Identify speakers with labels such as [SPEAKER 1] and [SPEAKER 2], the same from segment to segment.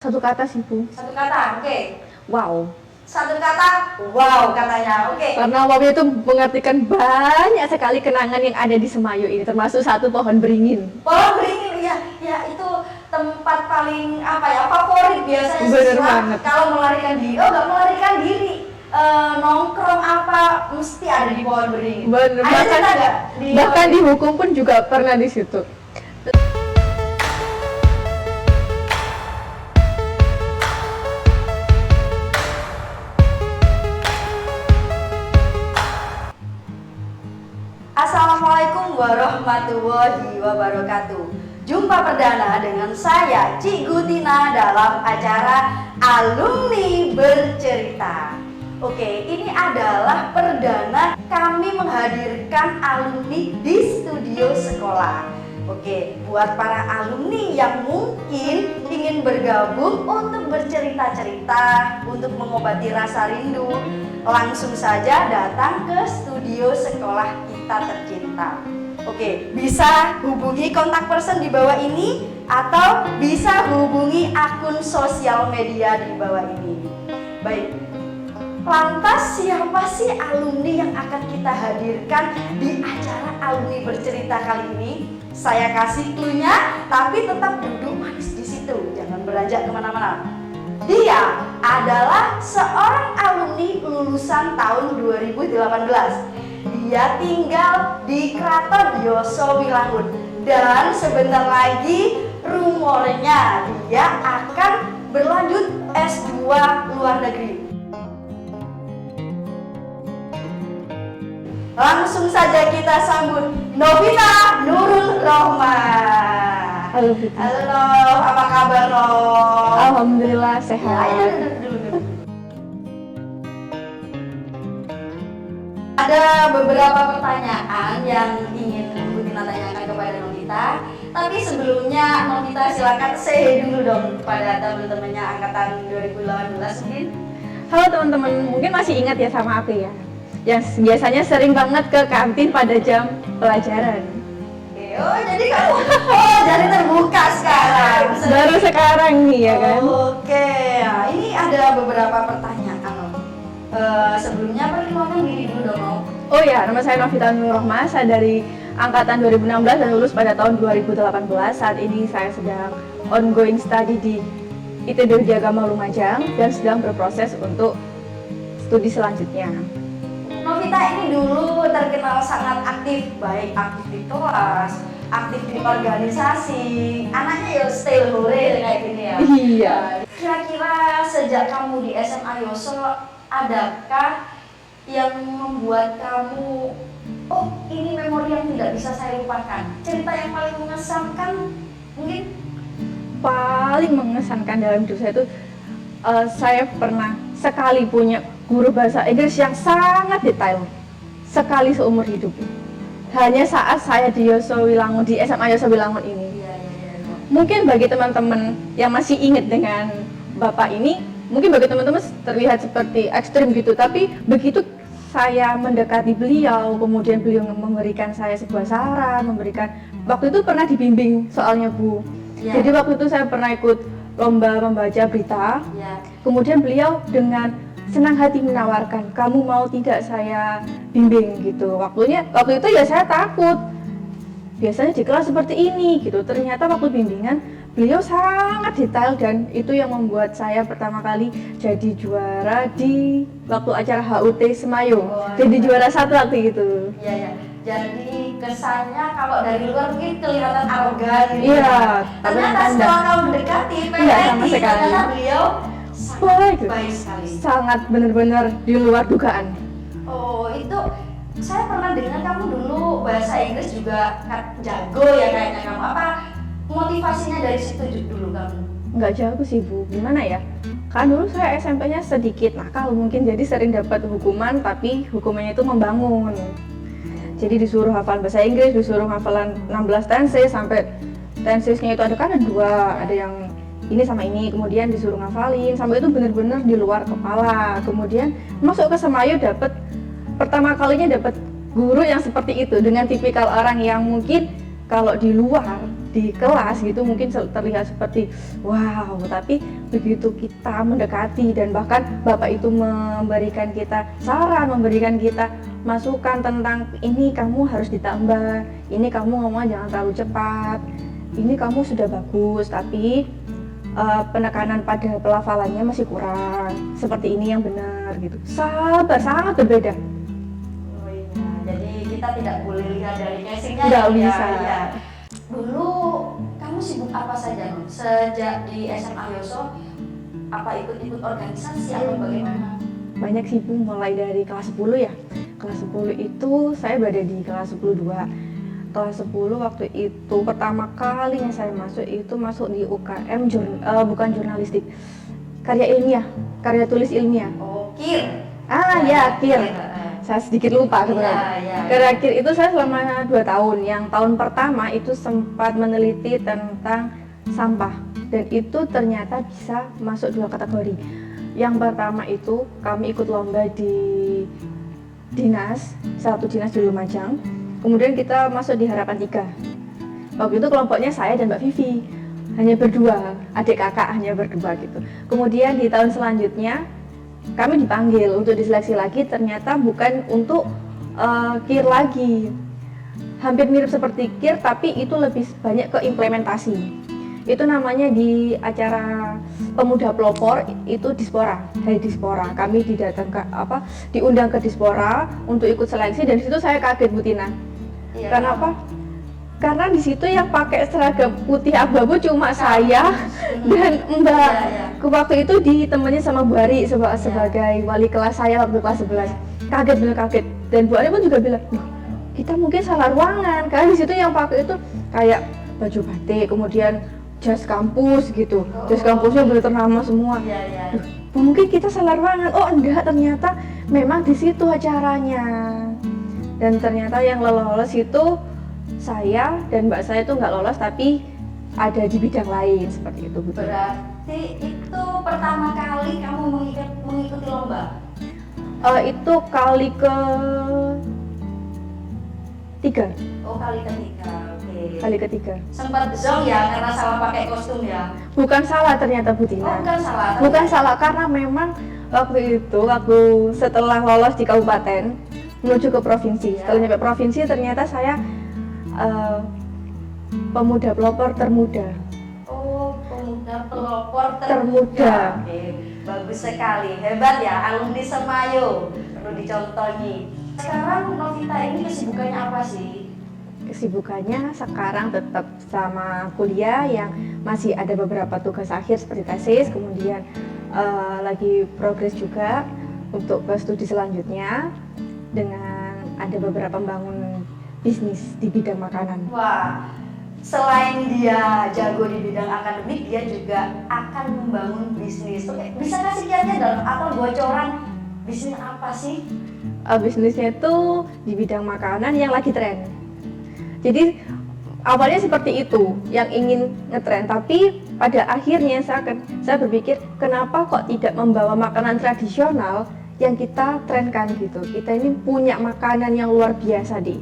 [SPEAKER 1] Satu kata sih, Bu.
[SPEAKER 2] Satu kata, oke.
[SPEAKER 1] Wow.
[SPEAKER 2] Satu kata, wow katanya, oke.
[SPEAKER 1] Karena wow itu mengartikan banyak sekali kenangan yang ada di Semayu ini, termasuk satu pohon beringin.
[SPEAKER 2] Pohon beringin, ya itu tempat paling favorit biasanya
[SPEAKER 1] Bener
[SPEAKER 2] siswa
[SPEAKER 1] banget.
[SPEAKER 2] kalau melarikan diri. Oh, nggak melarikan diri, nongkrong mesti ada di pohon beringin.
[SPEAKER 1] Bener,
[SPEAKER 2] Ada cerita nggak
[SPEAKER 1] bahkan di hukum pun juga pernah di situ.
[SPEAKER 2] Assalamualaikum warahmatullahi wabarakatuh. Jumpa perdana dengan saya Cik Gutina dalam acara Alumni Bercerita. Oke, ini adalah perdana kami menghadirkan alumni di studio sekolah. Oke, buat para alumni yang mungkin ingin bergabung untuk bercerita-cerita, untuk mengobati rasa rindu, langsung saja datang ke studio sekolah kita tercinta. Oke, bisa hubungi kontak person di bawah ini atau bisa hubungi akun sosial media di bawah ini. Baik, lantas siapa sih alumni yang akan kita hadirkan di acara Alumni Bercerita kali ini? Saya kasih clue-nya, tapi tetap duduk manis di situ, jangan beranjak kemana-mana. Dia adalah seorang alumni lulusan tahun 2018. Dia tinggal di Kraton Yosowilangun dan sebentar lagi rumornya dia akan berlanjut S2 luar negeri. Langsung saja kita sambut Novita Nurul Rohma.
[SPEAKER 1] Halo, Putri.
[SPEAKER 2] Halo Nov, apa kabar Nov?
[SPEAKER 1] Alhamdulillah sehat.
[SPEAKER 2] Ayo duduk. Ada beberapa pertanyaan yang ingin Gutina tanyakan kepada Novita. Tapi sebelumnya Novita silakan say dulu dong pada teman-temannya angkatan 2018 mungkin.
[SPEAKER 1] Halo teman-teman, mungkin masih ingat ya sama aku ya, yang biasanya sering banget ke kantin pada jam pelajaran.
[SPEAKER 2] Oh jadi kamu jadi terbuka sekarang.
[SPEAKER 1] Baru sekarang nih ya kan.
[SPEAKER 2] Oke, nah, ini ada beberapa pertanyaan loh. Sebelumnya perkenalkan diri dulu dong Om.
[SPEAKER 1] Oh ya, nama saya Novita Nurul Rohma, saya dari angkatan 2016 dan lulus pada tahun 2018. Saat ini saya sedang ongoing study di ITB Widyagama Lumajang dan sedang berproses untuk studi selanjutnya.
[SPEAKER 2] Novita ini dulu terkenal sangat aktif, baik aktif di kelas, aktif di organisasi, anaknya ya stay hore kayak gini ya.
[SPEAKER 1] Iya.
[SPEAKER 2] Kira-kira sejak kamu di SMA Yoso, adakah yang membuat kamu, oh ini memori yang tidak bisa saya lupakan, cerita yang paling mengesankan mungkin?
[SPEAKER 1] Paling mengesankan dalam hidup saya itu saya pernah sekali punya guru bahasa Inggris yang sangat detail, sekali seumur hidup. Hanya saat saya di Yosowilangun, di SMA Yosowilangun ini. Mungkin bagi teman-teman yang masih ingat dengan Bapak ini, mungkin bagi teman-teman terlihat seperti ekstrim gitu, tapi begitu saya mendekati beliau, kemudian beliau memberikan saya sebuah saran, waktu itu pernah dibimbing soalnya Bu.
[SPEAKER 2] Ya.
[SPEAKER 1] Jadi waktu itu saya pernah ikut lomba membaca berita,
[SPEAKER 2] Ya.
[SPEAKER 1] kemudian beliau dengan senang hati menawarkan, kamu mau tidak saya bimbing gitu. Waktu itu ya saya takut, biasanya di kelas seperti ini gitu. Ternyata waktu bimbingan beliau sangat detail dan itu yang membuat saya pertama kali jadi juara di waktu acara HUT Semayu. Jadi juara 1 waktu itu.
[SPEAKER 2] Iya ya. Jadi kesannya kalau dari luar mungkin kelihatan arogan gitu.
[SPEAKER 1] Iya,
[SPEAKER 2] Ternyata
[SPEAKER 1] tapi
[SPEAKER 2] setelah kamu mendekati,
[SPEAKER 1] Iya, sama sekali.
[SPEAKER 2] ternyata beliau
[SPEAKER 1] Baik,
[SPEAKER 2] baik sekali.
[SPEAKER 1] sangat benar-benar di luar dugaan.
[SPEAKER 2] Oh, itu saya pernah dengar kamu dulu bahasa Inggris juga jago ya kayaknya kamu. Apa motivasinya dari situ dulu kamu?
[SPEAKER 1] Nggak jago sih Bu, gimana ya? Kan dulu saya SMP-nya sedikit nakal mungkin, jadi sering dapat hukuman, tapi hukumannya itu membangun. Jadi disuruh hafal bahasa Inggris, disuruh hafalan 16 tenses, sampai tensesnya itu ada 2, ada yang ini sama ini, kemudian disuruh ngafalin, sampai itu benar-benar di luar kepala. Kemudian masuk ke Semayu pertama kalinya dapat guru yang seperti itu, dengan tipikal orang yang mungkin kalau di luar di kelas gitu mungkin terlihat seperti wow, tapi begitu kita mendekati dan bahkan Bapak itu memberikan kita saran, memberikan kita masukan tentang ini kamu harus ditambah, ini kamu ngomong jangan terlalu cepat, ini kamu sudah bagus tapi penekanan pada pelafalannya masih kurang, seperti ini yang benar gitu. Sangat berbeda.
[SPEAKER 2] Oh iya, jadi kita tidak boleh lihat dari casingnya.
[SPEAKER 1] Nggak
[SPEAKER 2] ya,
[SPEAKER 1] bisa.
[SPEAKER 2] ya. Dulu kamu sibuk apa saja Nun? Sejak di SMA Yoso, apa ikut-ikut organisasi atau bagaimana?
[SPEAKER 1] Banyak sih Bu, mulai dari kelas 10 ya. Kelas 10 itu saya berada di kelas 10-2. Kelas 10 waktu itu pertama kalinya saya masuk di UKM bukan jurnalistik, karya ilmiah, karya tulis ilmiah.
[SPEAKER 2] Oh, KIR.
[SPEAKER 1] Ya, KIR. Saya sedikit lupa sebenarnya.
[SPEAKER 2] Iya.
[SPEAKER 1] Karya KIR itu saya selama 2 tahun. Yang tahun pertama itu sempat meneliti tentang sampah dan itu ternyata bisa masuk 2 kategori. Yang pertama itu kami ikut lomba di satu dinas di Lumajang. Kemudian kita masuk di Harapan 3. Waktu itu kelompoknya saya dan Mbak Vivi, hanya berdua, adik kakak hanya berdua gitu. Kemudian di tahun selanjutnya kami dipanggil untuk diseleksi lagi, ternyata bukan untuk KIR lagi. Hampir mirip seperti KIR tapi itu lebih banyak ke implementasi. Itu namanya di acara Pemuda Pelopor itu Dispora, Hari Dispora. Kami diundang ke Dispora untuk ikut seleksi dan di situ saya kaget Bu Tina.
[SPEAKER 2] Iya.
[SPEAKER 1] Kenapa? Karena di situ yang pakai seragam putih abu-abu cuma saya dan Mbak. Waktu itu ditemani sama Bu Ari sebagai wali kelas saya waktu kelas 11. Kaget, bener kaget. Dan Bu Ari pun juga bilang, kita mungkin salah ruangan karena di situ yang pakai itu kayak baju batik, kemudian jas kampus gitu. Jas kampusnya bener ternama semua.
[SPEAKER 2] Iya.
[SPEAKER 1] Mungkin kita salah ruangan. Oh enggak, ternyata memang di situ acaranya. Dan ternyata yang lolos itu saya dan mbak saya itu nggak lolos tapi ada di bidang lain seperti itu. Betul.
[SPEAKER 2] Berarti itu pertama kali kamu mengikuti lomba?
[SPEAKER 1] Itu kali ke 3.
[SPEAKER 2] Oh, kali ketiga. Oke.
[SPEAKER 1] Kali ketiga.
[SPEAKER 2] Sempat zong ya karena salah pakai kostum ya?
[SPEAKER 1] Bukan salah ternyata Bu
[SPEAKER 2] Oh,
[SPEAKER 1] Tina.
[SPEAKER 2] bukan salah.
[SPEAKER 1] Bukan salah karena memang waktu setelah lolos di kabupaten menuju ke provinsi. Setelah nyampe provinsi ternyata saya pemuda pelopor termuda.
[SPEAKER 2] Oh, pemuda pelopor
[SPEAKER 1] Termuda.
[SPEAKER 2] Oke, bagus sekali, hebat ya, alumni Semayo, perlu dicontohi. Sekarang Novita ini kesibukannya apa sih?
[SPEAKER 1] Kesibukannya sekarang tetap sama kuliah yang masih ada beberapa tugas akhir seperti tesis, kemudian lagi progres juga untuk ke studi selanjutnya dengan ada beberapa membangun bisnis di bidang makanan.
[SPEAKER 2] Wah, selain dia jago di bidang akademik, dia juga akan membangun bisnis. Oke, bisa kasih kiatnya dalam atau bocoran bisnis apa sih?
[SPEAKER 1] Bisnisnya itu di bidang makanan yang lagi tren. Jadi awalnya seperti itu yang ingin ngetren, tapi pada akhirnya saya berpikir kenapa kok tidak membawa makanan tradisional yang kita trenkan gitu. Kita ini punya makanan yang luar biasa di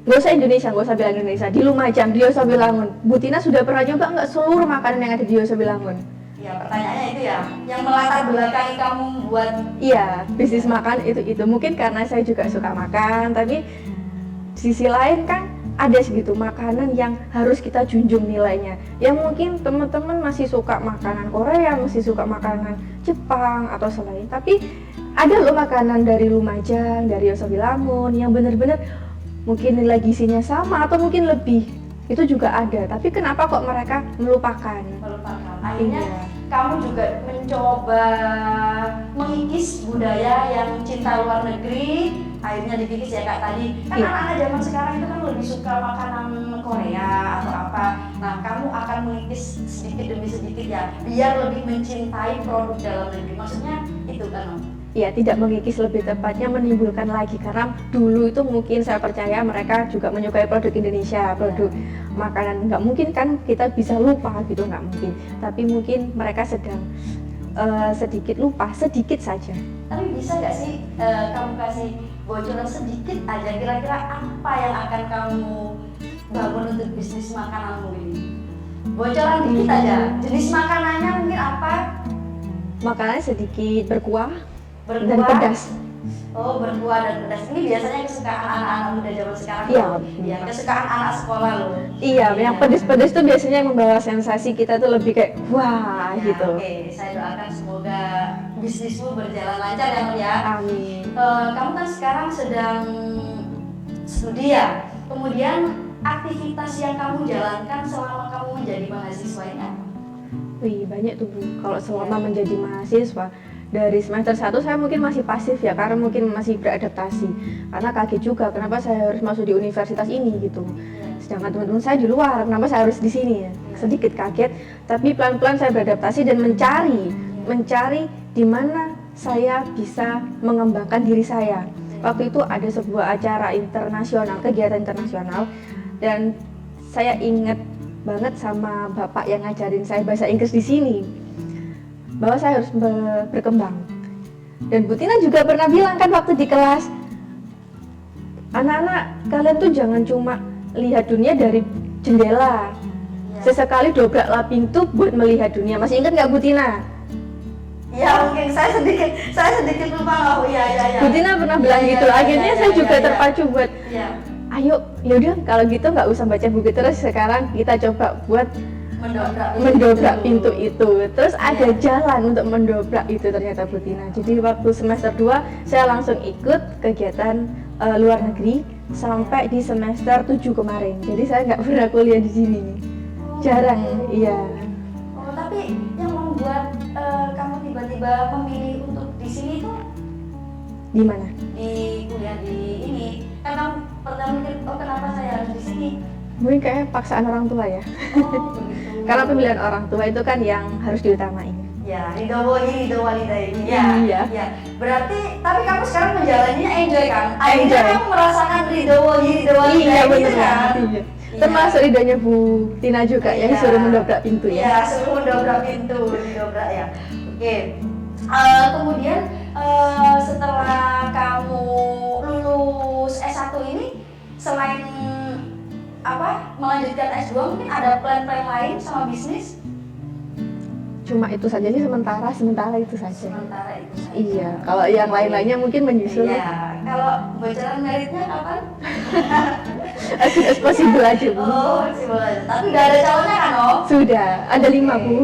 [SPEAKER 1] nggak usah Indonesia, nggak usah bilang Indonesia, di Lumajang, di Yosabilangun. Bu Tina sudah pernah nyoba nggak seluruh makanan yang ada di Yosabilangun?
[SPEAKER 2] Ya, pertanyaannya itu ya, yang melatar belakangi kamu buat
[SPEAKER 1] Iya, bisnis makan itu mungkin karena saya juga suka makan, tapi di sisi lain kan ada segitu makanan yang harus kita junjung nilainya. Yang mungkin teman-teman masih suka makanan Korea, masih suka makanan Jepang atau selain, tapi ada loh makanan dari Lumajang, dari Yosabilangun yang benar-benar mungkin nilai gizinya sama atau mungkin lebih. Itu juga ada, tapi kenapa kok mereka melupakan?
[SPEAKER 2] Akhirnya
[SPEAKER 1] Iya.
[SPEAKER 2] kamu juga mencoba mengikis budaya yang cinta luar negeri, akhirnya dikikis ya Kak tadi. Kan
[SPEAKER 1] Iya.
[SPEAKER 2] anak-anak zaman sekarang itu kan lebih suka makanan Korea atau apa. Nah, kamu akan mengikis sedikit demi sedikit ya, biar lebih mencintai produk dalam negeri. Maksudnya itu kan?
[SPEAKER 1] Ya, tidak mengikis, lebih tepatnya menimbulkan lagi, karena dulu itu mungkin saya percaya mereka juga menyukai produk Indonesia, produk makanan. Nggak mungkin kan kita bisa lupa gitu, nggak mungkin, tapi mungkin mereka sedang sedikit lupa, sedikit saja.
[SPEAKER 2] Tapi bisa nggak sih kamu kasih bocoran sedikit aja kira-kira apa yang akan kamu bangun untuk bisnis makananmu ini? Bocoran dikit aja, jenis makanannya mungkin apa?
[SPEAKER 1] Makanannya sedikit berkuah dan
[SPEAKER 2] Berkuah?
[SPEAKER 1] pedas.
[SPEAKER 2] Oh, berkuah dan pedas. Ini biasanya kesukaan anak-anak muda zaman sekarang.
[SPEAKER 1] Iya.
[SPEAKER 2] Iya, kesukaan anak sekolah loh.
[SPEAKER 1] Iya, yang pedas-pedas tuh biasanya yang membawa sensasi kita tuh lebih kayak wah
[SPEAKER 2] Ya,
[SPEAKER 1] gitu.
[SPEAKER 2] Oke, saya doakan semoga bisnismu berjalan lancar ya, Nur ya.
[SPEAKER 1] Amin.
[SPEAKER 2] Kamu kan sekarang sedang studi ya. Kemudian aktivitas yang kamu jalankan selama kamu menjadi mahasiswa ini apa?
[SPEAKER 1] Wih, banyak tuh Bu. Kalau selama menjadi mahasiswa, dari semester 1 saya mungkin masih pasif ya, karena mungkin masih beradaptasi. Karena kaget juga kenapa saya harus masuk di universitas ini gitu. Sedangkan teman-teman saya di luar, kenapa saya harus di sini ya? Sedikit kaget, tapi pelan-pelan saya beradaptasi dan mencari di mana saya bisa mengembangkan diri saya. Waktu itu ada sebuah acara internasional, kegiatan internasional, dan saya ingat banget sama bapak yang ngajarin saya bahasa Inggris di sini, bahwa saya harus berkembang. Dan Bu Tina juga pernah bilang kan waktu di kelas, anak-anak kalian tuh jangan cuma lihat dunia dari jendela, sesekali dobraklah pintu buat melihat dunia. Masih ingat nggak Bu Tina?
[SPEAKER 2] Ya mungkin saya sedikit lupa. Oh iya.
[SPEAKER 1] Bu Tina pernah bilang gitu. Akhirnya saya juga terpacu buat
[SPEAKER 2] Iya.
[SPEAKER 1] ayo yaudah kalau gitu nggak usah baca buku terus, sekarang kita coba buat mendobrak pintu itu. Terus ada jalan untuk mendobrak itu ternyata Bu Tina. Jadi waktu semester 2 saya langsung ikut kegiatan luar negeri sampai di semester 7 kemarin. Jadi saya nggak pernah kuliah di sini. Jarang, iya.
[SPEAKER 2] Oh, tapi yang membuat kamu tiba-tiba memilih untuk di sini tuh
[SPEAKER 1] Di mana?
[SPEAKER 2] di kuliah di ini? Karena pertama mikir, oh kenapa saya harus di sini?
[SPEAKER 1] Mungkin kayak paksaan orang tua ya.
[SPEAKER 2] Oh begitu.
[SPEAKER 1] Karena pemilihan orang tua itu kan yang harus diutamain.
[SPEAKER 2] Ya, ridho walidaini.
[SPEAKER 1] Iya.
[SPEAKER 2] Ya. Berarti, tapi kamu sekarang menjalaninya enjoy kan? Akhirnya
[SPEAKER 1] Enjoy.
[SPEAKER 2] kamu merasakan ridho walidaini
[SPEAKER 1] Iya benar
[SPEAKER 2] kan?
[SPEAKER 1] banget. Iya.
[SPEAKER 2] Iya.
[SPEAKER 1] Termasuk ridhonya Bu Tina juga yang
[SPEAKER 2] Iya.
[SPEAKER 1] suruh mendobrak pintu
[SPEAKER 2] Iya,
[SPEAKER 1] ya.
[SPEAKER 2] suruh mendobrak pintu, didobrak ya. Oke. Kemudian setelah kamu lulus S1 ini, selain melanjutkan S2, mungkin ada plan-plan lain sama bisnis?
[SPEAKER 1] Cuma itu saja sih sementara itu saja.
[SPEAKER 2] Sementara itu saja.
[SPEAKER 1] Iya, kalau yang lain-lainnya mungkin menyusul.
[SPEAKER 2] Iya, kalau bocoran meritnya kapan?
[SPEAKER 1] As soon as possible aja Bu.
[SPEAKER 2] Oh, masih boleh. Tapi udah ada calonnya kan, Om?
[SPEAKER 1] Sudah, ada 5 Bu.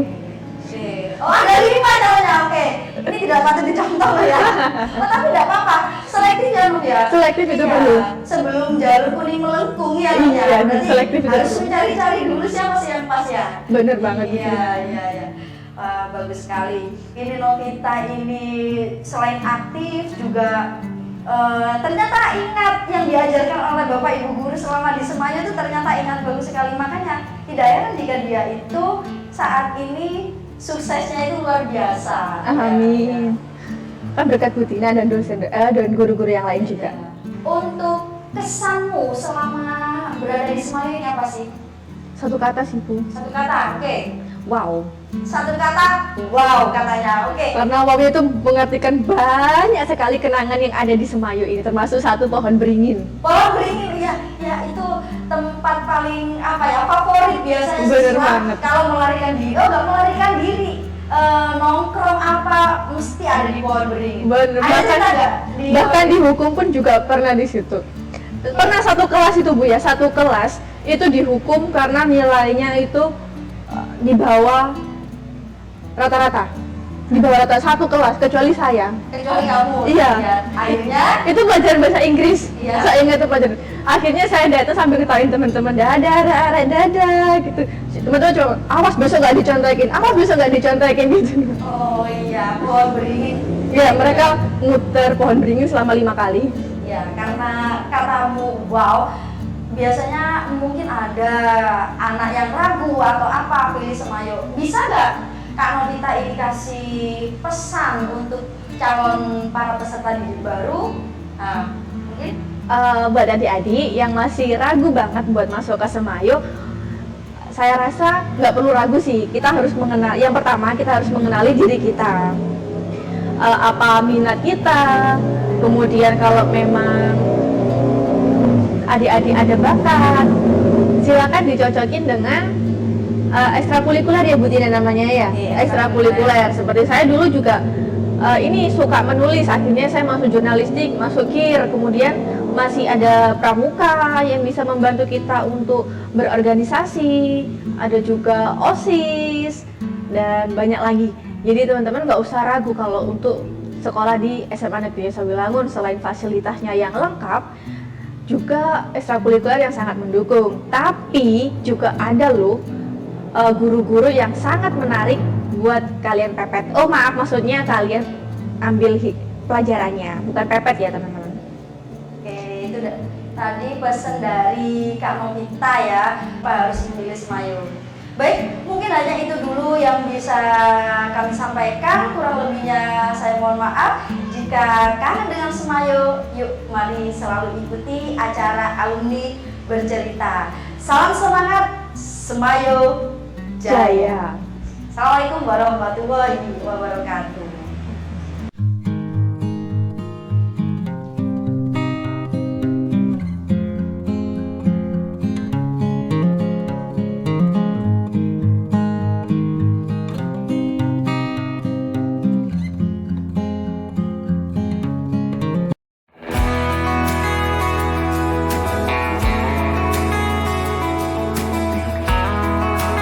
[SPEAKER 2] Oke. Oh, ada 5 calonnya, oke. Ini tidak patut dicontoh ya. Oh, tapi tidak apa-apa. Selektif ya, Om ya?
[SPEAKER 1] Selektif itu
[SPEAKER 2] Iya.
[SPEAKER 1] perlu.
[SPEAKER 2] Sebelum jalur kuning melengkung ya, Om ya?
[SPEAKER 1] Iya,
[SPEAKER 2] Berarti
[SPEAKER 1] selektif itu
[SPEAKER 2] harus
[SPEAKER 1] perlu.
[SPEAKER 2] mencari-cari dulu siapa sih yang pas ya?
[SPEAKER 1] Bener banget Bu.
[SPEAKER 2] Iya. Wah, bagus sekali. Ini Novita ini selain aktif juga ternyata ingat yang diajarkan oleh Bapak Ibu guru selama di Semayo itu ternyata ingat bagus sekali. Makanya tidak heran jika dia itu saat ini suksesnya itu luar biasa.
[SPEAKER 1] Amin. Kan berkat Bu Tina dan dan guru-guru yang lain juga.
[SPEAKER 2] Untuk kesanmu selama berada di Semayo ini apa sih?
[SPEAKER 1] Satu kata sih Bu.
[SPEAKER 2] Satu kata, oke.
[SPEAKER 1] Wow.
[SPEAKER 2] Satu kata, wow katanya, oke.
[SPEAKER 1] Karena wow itu mengartikan banyak sekali kenangan yang ada di Semayo ini, termasuk satu pohon beringin.
[SPEAKER 2] Pohon beringin ya itu tempat paling favorit biasanya
[SPEAKER 1] Bener
[SPEAKER 2] siswa
[SPEAKER 1] banget.
[SPEAKER 2] kalau melarikan diri. Oh nggak melarikan diri, nongkrong mesti ada di pohon beringin.
[SPEAKER 1] Bener,
[SPEAKER 2] Ada cerita nggak di
[SPEAKER 1] bahkan di hukum pun juga pernah di situ. Pernah satu kelas itu Bu ya, satu kelas itu dihukum karena nilainya itu di bawah rata-rata. Di bawah rata satu kelas kecuali saya.
[SPEAKER 2] kecuali kamu?
[SPEAKER 1] Iya.
[SPEAKER 2] Akhirnya
[SPEAKER 1] Itu pelajaran bahasa Inggris.
[SPEAKER 2] Iya.
[SPEAKER 1] Saya ingat itu pelajaran. Akhirnya saya datang sambil ketawain teman-teman, dadah gitu. Teman-teman coba, awas besok nggak dicontekin gitu.
[SPEAKER 2] oh iya pohon beringin.
[SPEAKER 1] Ya, mereka muter pohon beringin selama 5 kali.
[SPEAKER 2] Ya, karena katamu wow, biasanya mungkin ada anak yang ragu atau apa pilih Semayo. Bisa nggak Kak Novita ini kasih pesan untuk calon para peserta didik baru? Nah, mungkin
[SPEAKER 1] Buat adik-adik yang masih ragu banget buat masuk ke Semayo, saya rasa nggak perlu ragu sih. Kita harus mengenal. Yang pertama kita harus mengenali diri kita. Apa minat kita, kemudian kalau memang adik-adik ada bakat, silakan dicocokin dengan ekstrakurikuler ya Bu Tina namanya ya.
[SPEAKER 2] Iya,
[SPEAKER 1] Ekstrakurikuler. Seperti saya dulu juga ini suka menulis, akhirnya saya masuk jurnalistik, masuk KIR, kemudian masih ada pramuka yang bisa membantu kita untuk berorganisasi, ada juga OSIS dan banyak lagi. Jadi teman-teman nggak usah ragu kalau untuk sekolah di SMA Negeri Sawilangun, selain fasilitasnya yang lengkap, juga ekstrakurikuler yang sangat mendukung. Tapi juga ada loh guru-guru yang sangat menarik buat kalian pepet. Oh maaf, maksudnya kalian ambil pelajarannya, bukan pepet ya teman-teman.
[SPEAKER 2] Oke, itu tadi pesan dari Kak Novita ya, Pak harus memilih Semayo. Baik, mungkin hanya itu dulu yang bisa kami sampaikan. Kurang lebihnya saya mohon maaf. Jika kangen dengan Semayo, yuk mari selalu ikuti acara alumni bercerita. Salam semangat, Semayo Jaya.
[SPEAKER 1] Jaya.
[SPEAKER 2] Assalamualaikum warahmatullahi wabarakatuh.